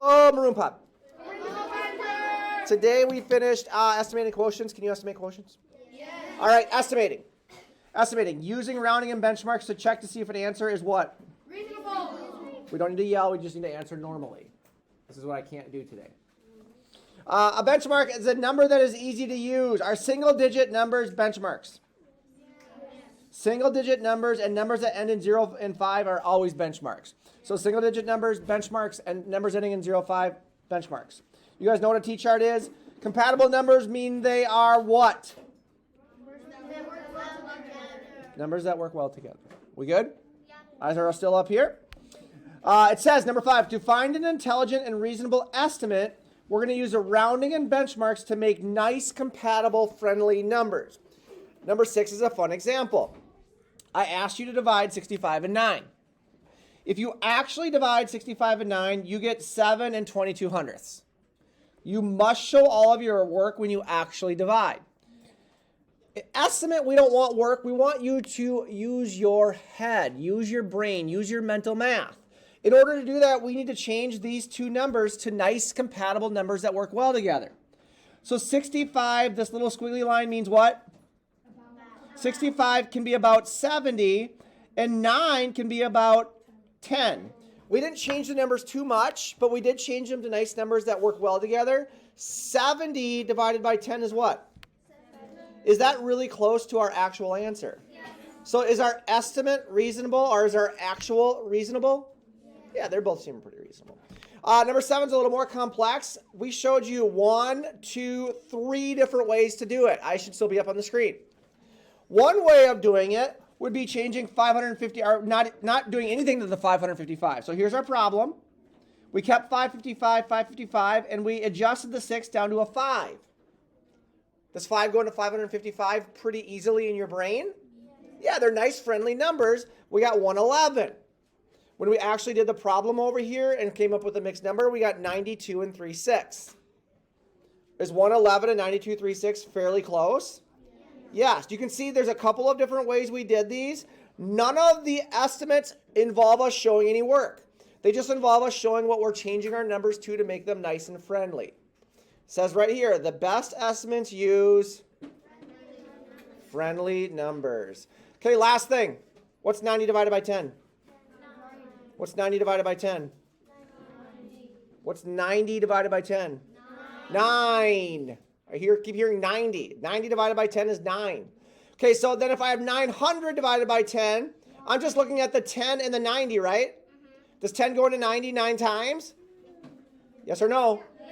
Oh, Maroon Pop. Today we finished estimating quotients. Can you estimate quotients? Yes. All right, estimating. Estimating. Using rounding and benchmarks to check to see if an answer is what? Reasonable. We don't need to yell. We just need to answer normally. This is what I can't do today. A benchmark is a number that is easy to use. Are single-digit numbers benchmarks? Single-digit numbers and numbers that end in 0 and 5 are always benchmarks. So single-digit numbers, benchmarks, and numbers ending in 0, 5, benchmarks. You guys know what a T-chart is? Compatible numbers mean they are what? Numbers that work well together. We good? Yeah. Eyes are still up here. It says, number 5, to find an intelligent and reasonable estimate, we're going to use a rounding and benchmarks to make nice, compatible, friendly numbers. Number 6 is a fun example. I asked you to divide 65 and 9. If you actually divide 65 and 9, you get 7 and 22 hundredths. You must show all of your work when you actually divide. Estimate, we don't want work. We want you to use your head, use your brain, use your mental math. In order to do that, we need to change these two numbers to nice, compatible numbers that work well together. So 65, this little squiggly line means what? 65 can be about 70, and 9 can be about 10. We didn't change the numbers too much, but we did change them to nice numbers that work well together. 70 divided by 10 is what? Is that really close to our actual answer? Yes. So is our estimate reasonable, or is our actual reasonable? Yeah, they're both seeming pretty reasonable. Number 7 is a little more complex. We showed you 1, 2, 3 different ways to do it. I should still be up on the screen. One way of doing it would be changing 550, or not doing anything to the 555. So here's our problem. We kept 555, and we adjusted the 6 down to a 5. Does 5 go into 555 pretty easily in your brain? Yeah, they're nice, friendly numbers. We got 111. When we actually did the problem over here and came up with a mixed number, we got 92 and 3/6. Is 111 and 92, 3/6 fairly close? Yes, you can see there's a couple of different ways we did these. None of the estimates involve us showing any work. They just involve us showing what we're changing our numbers to make them nice and friendly. It says right here, the best estimates use friendly numbers. Okay, last thing. What's 90 divided by 10? What's 90 divided by 10? What's 90 divided by 10? 9. I keep hearing 90. 90 divided by 10 is 9. Okay, so then if I have 900 divided by 10, I'm just looking at the 10 and the 90, right? Does 10 go into 90 9 times? Yes or no? Yes.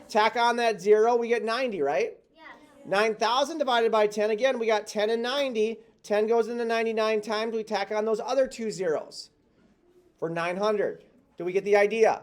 Tack on that 0, we get 90, right? Yes. 9,000 divided by 10, again, we got 10 and 90. 10 goes into 99 times. We tack on those other two zeros for 900. Do we get the idea?